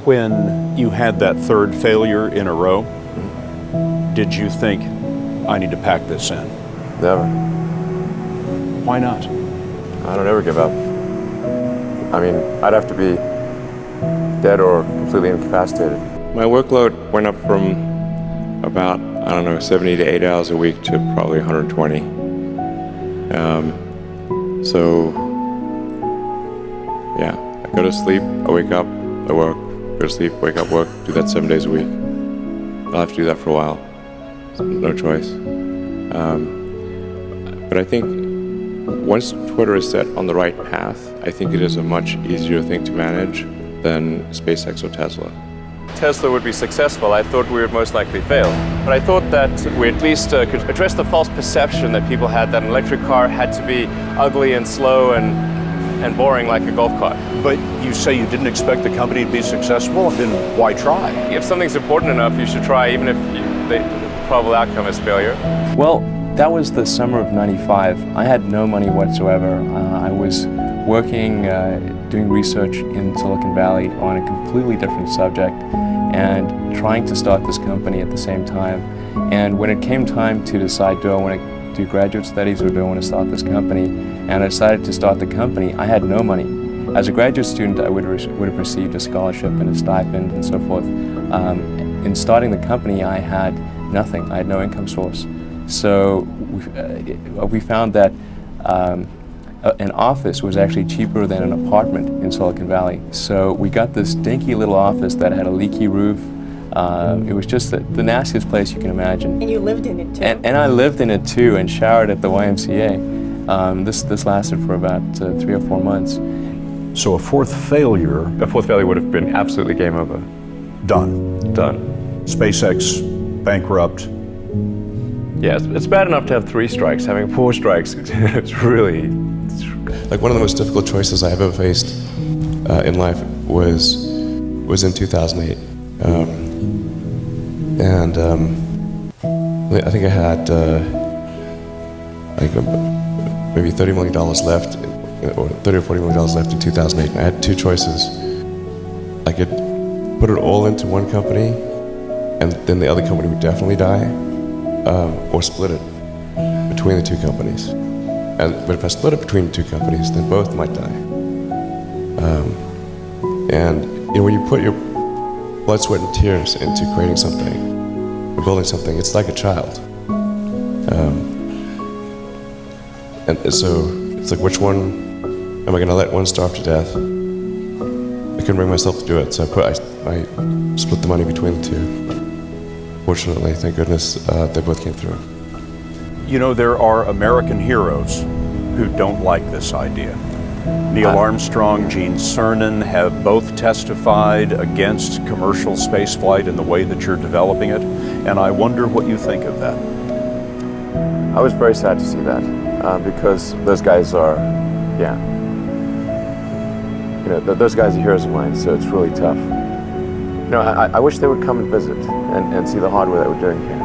When you had that third failure in a row, did you think, I need to pack this in? Never. Why not? I don't ever give up. I mean, I'd have to be dead or completely incapacitated. My workload went up from about, 70 to 80 hours a week to probably 120. Yeah, I go to sleep, I wake up, I work, go to sleep, wake up, work, do that 7 days a week. I'll have to do that for a while. No choice. But I think once Twitter is set on the right path, I think it is a much easier thing to manage than SpaceX or Tesla. Tesla would be successful, I thought we would most likely fail. But I thought that we at least could address the false perception that people had that an electric car had to be ugly and slow and boring like a golf cart. But you say you didn't expect the company to be successful, then why try? If something's important enough, you should try, even if the probable outcome is failure. Well, that was the summer of '95. I had no money whatsoever. I was working, doing research in Silicon Valley on a completely different subject and trying to start this company at the same time. And when it came time to decide, do I want to do graduate studies or do I want to start this company? And I decided to start the company. I had no money. As a graduate student, I would have received a scholarship and a stipend and so forth. In starting the company, I had nothing. I had no income source. So we found that an office was actually cheaper than an apartment in Silicon Valley. So we got this dinky little office that had a leaky roof. It was just the nastiest place you can imagine. And you lived in it too. And I lived in it too and showered at the YMCA. This lasted for about 3 or 4 months. So a fourth failure. A fourth failure would have been absolutely game over. Done. SpaceX, bankrupt. Yeah, it's bad enough to have 3 strikes. Having 4 strikes, it's really... Like one of the most difficult choices I have ever faced in life was in 2008. I think I had maybe $30 million left, or $30 or $40 million left in 2008. And I had 2 choices. I could put it all into one company, and then the other company would definitely die, or split it between the 2 companies. But if I split it between the 2 companies, then both might die. When you put your blood, sweat, and tears into creating something, or building something, it's like a child. And so it's like, which one am I going to let one starve to death? I couldn't bring myself to do it, so I split the money between the 2. Fortunately, thank goodness, they both came through. You know, there are American heroes who don't like this idea. Neil Armstrong, Gene Cernan have both testified against commercial spaceflight in the way that you're developing it, and I wonder what you think of that. I was very sad to see that, because those guys are, those guys are heroes of mine, so it's really tough. I wish they would come and visit and see the hardware that we're doing here.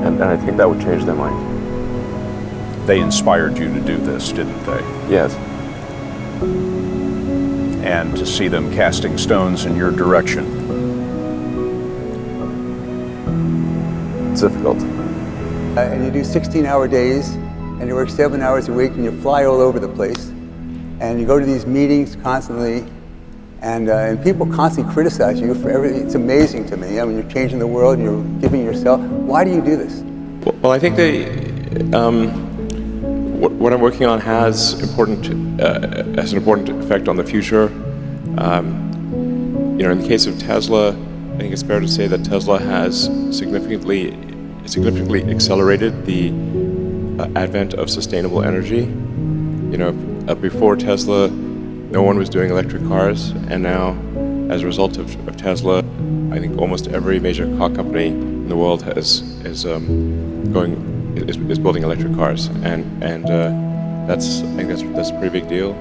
And I think that would change their mind. They inspired you to do this, didn't they? Yes. And to see them casting stones in your direction. It's difficult. And you do 16-hour days, and you work 7 hours a week, and you fly all over the place. And you go to these meetings constantly, and people constantly criticize you for everything. It's amazing to me. I mean, you're changing the world, and you're giving yourself. Why do you do this? Well, I think what I'm working on has an important effect on the future. In the case of Tesla, I think it's fair to say that Tesla has significantly accelerated the advent of sustainable energy. Before Tesla, no one was doing electric cars, and now, as a result of Tesla, I think almost every major car company in the world is building electric cars, and that's a pretty big deal.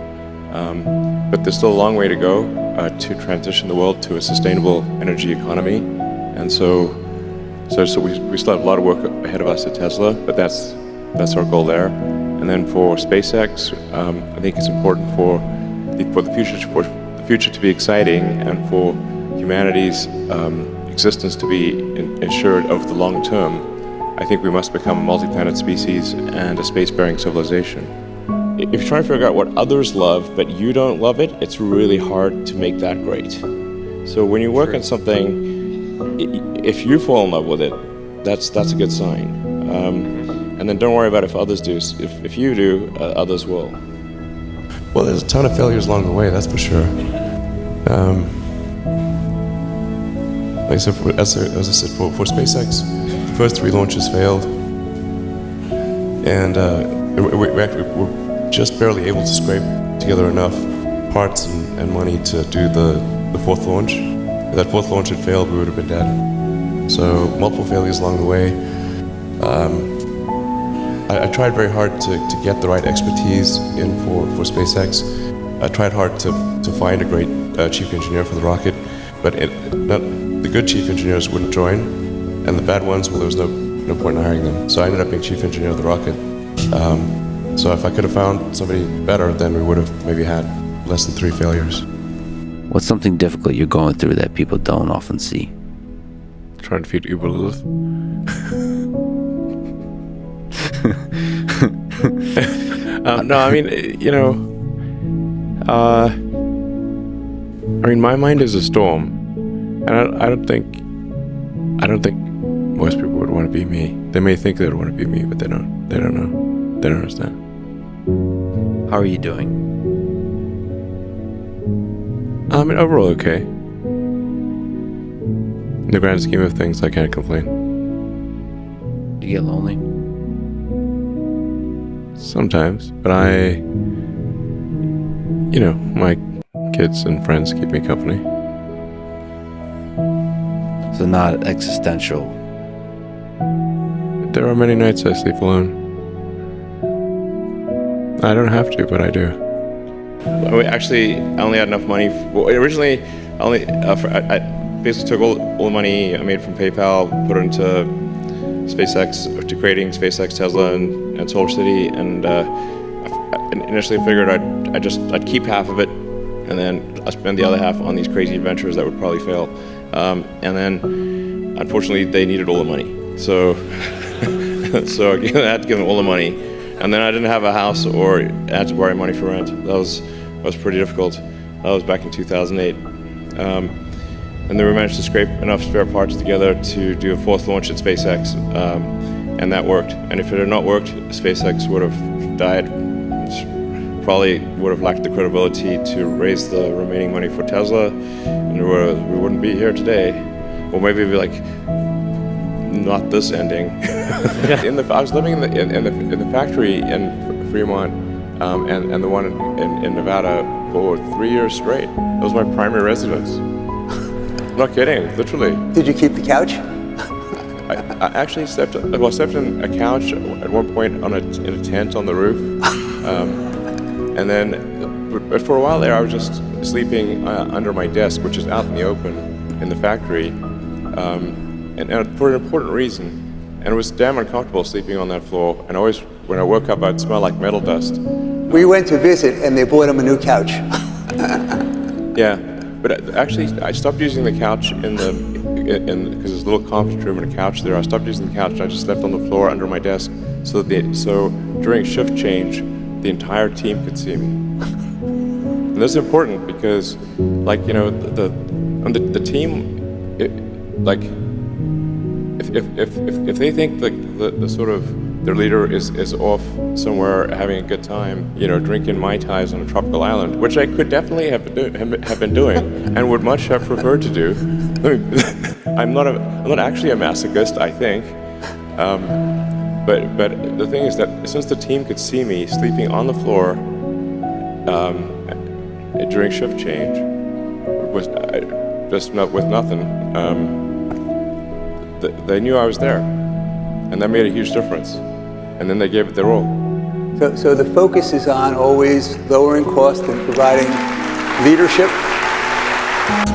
But there's still a long way to go to transition the world to a sustainable energy economy, and so we still have a lot of work ahead of us at Tesla, but that's our goal there. And then for SpaceX, I think it's important for the future to be exciting and for humanity's existence to be ensured over the long term, I think we must become a multi-planet species and a spacefaring civilization. If you're trying to figure out what others love but you don't love it, it's really hard to make that great. So when you work on something, if you fall in love with it, that's a good sign. And then don't worry about if others do. If you do, others will. Well, there's a ton of failures along the way, that's for sure. Like I said, as I said, for SpaceX, the first 3 launches failed, and we're just barely able to scrape together enough parts and money to do the 4th launch. If that 4th launch had failed, we would have been dead. So multiple failures along the way. I tried very hard to get the right expertise in for SpaceX. I tried hard to find a great chief engineer for the rocket, but the good chief engineers wouldn't join, and the bad ones, well, there was no point in hiring them. So I ended up being chief engineer of the rocket. So if I could have found somebody better, then we would have maybe had less than 3 failures. What's something difficult you're going through that people don't often see? Trying to feed Uber Lilith. No, I mean, my mind is a storm, and I don't think most people would want to be me. They may think they would want to be me, but they don't know. They don't understand. How are you doing? I mean, overall okay. In the grand scheme of things, I can't complain. Do you get lonely? Sometimes, but my kids and friends keep me company. So not existential. There are many nights I sleep alone. I don't have to, but I do. Actually, I only had enough money. Originally, I basically took all the money I made from PayPal, put it into SpaceX, to creating SpaceX, Tesla, and Solar City, and initially figured I'd keep half of it, and then I'd spend the other half on these crazy adventures that would probably fail. And then, unfortunately, they needed all the money, so so I had to give them all the money, and then I didn't have a house or I had to borrow money for rent. That was pretty difficult. That was back in 2008. And then we managed to scrape enough spare parts together to do a 4th launch at SpaceX, and that worked. And if it had not worked, SpaceX would have died. Probably would have lacked the credibility to raise the remaining money for Tesla, and we wouldn't be here today. Or maybe it'd be like, not this ending. I was living in the factory in Fremont, and the one in Nevada for 3 years straight. That was my primary residence. I'm not kidding, literally. Did you keep the couch? I actually slept in a couch at one point in a tent on the roof. And then, but for a while there, I was just sleeping under my desk, which is out in the open in the factory, and for an important reason. And it was damn uncomfortable sleeping on that floor. And always, when I woke up, I'd smell like metal dust. We went to visit, and they bought him a new couch. Yeah, but actually, I stopped using the couch because there's a little conference room and a couch there. I stopped using the couch, and I just slept on the floor under my desk, so during shift change, the entire team could see me. And that's important because, the team, if they think the sort of their leader is off somewhere having a good time, drinking Mai Tais on a tropical island, which I could definitely have been doing and would much have preferred to do. I'm not actually a masochist, I think. But the thing is that since the team could see me sleeping on the floor during shift change, with nothing, they knew I was there, and that made a huge difference. And then they gave it their all. So the focus is on always lowering cost and providing leadership.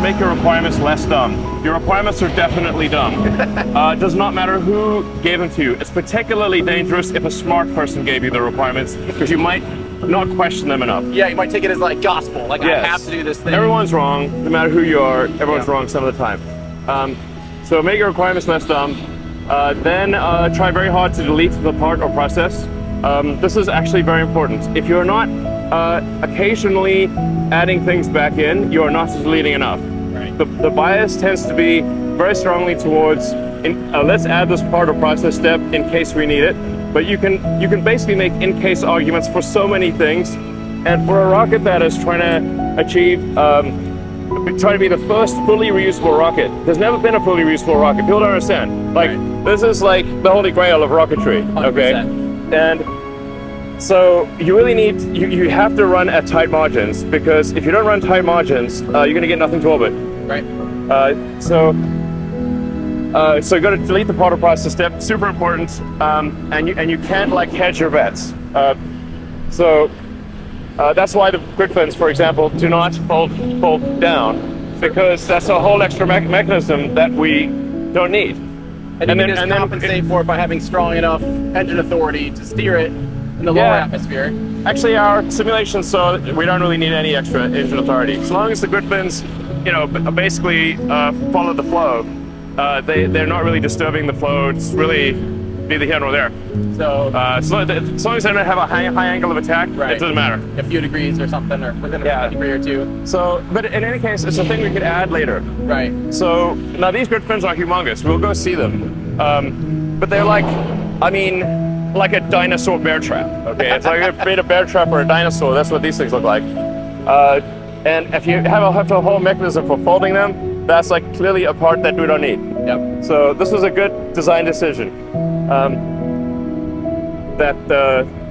Make your requirements less dumb. Your requirements are definitely dumb. It does not matter who gave them to you. It's particularly dangerous if a smart person gave you the requirements, because you might not question them enough. Yeah, you might take it as like gospel, like Yes. I have to do this thing. Everyone's wrong, no matter who you are. Everyone's wrong some of the time. So make your requirements less dumb. Then try very hard to delete the part or process. This is actually very important. If you're not occasionally adding things back in, you are not deleting enough. Right. The bias tends to be very strongly towards let's add this part or process step in case we need it. But you can basically make in-case arguments for so many things. And for a rocket that is trying to achieve, trying to be the first fully reusable rocket, there's never been a fully reusable rocket. People don't understand. Like, this is like the holy grail of rocketry, okay? 100%. And so you really need, you have to run at tight margins, because if you don't run tight margins, you're gonna get nothing to orbit. Right. So you got to delete the part or process step. Super important, and you can't like hedge your bets. That's why the grid fins, for example, do not fold down, because that's a whole extra mechanism that we don't need. And you can just compensate for it by having strong enough engine authority to steer it in the lower atmosphere. Actually, our simulations so we don't really need any extra engine authority. As long as the grid fins, basically follow the flow. They're not really disturbing the flow. It's really neither here nor there. So as long as they don't have a high angle of attack, it doesn't matter. A few degrees or something, or within a degree or two. So, but in any case, it's a thing we could add later. Right. So now these grid fins are humongous. We'll go see them. But they're like a dinosaur bear trap. Okay, it's like if you made a bear trap or a dinosaur. That's what these things look like. And if you have a whole mechanism for folding them, that's like clearly a part that we don't need. Yep. So this was a good design decision that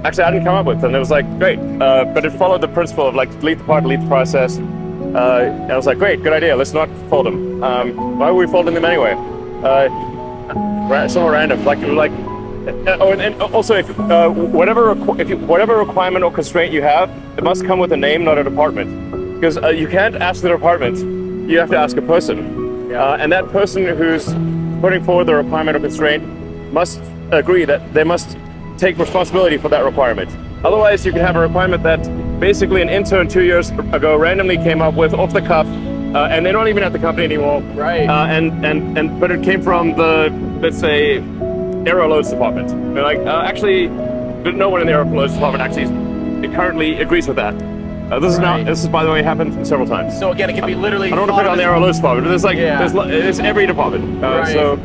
actually I didn't come up with, and it was like great. But it followed the principle of like delete the part, delete the process. And I was like, great, good idea. Let's not fold them. Why were we folding them anyway? Somewhat random. And also, if whatever requirement or constraint you have, it must come with a name, not a department. Because you can't ask the department, you have to ask a person. And that person who's putting forward the requirement or constraint must agree that they must take responsibility for that requirement. Otherwise, you can have a requirement that basically an intern 2 years ago randomly came up with off the cuff, and they're not even at the company anymore. Right. But it came from the, let's say, aero loads department. They're like, actually, no one in the aero loads department actually currently agrees with that. This is by the way happened several times. So again, it can be literally. I don't want to put it on the aero loads department, but there's every department. So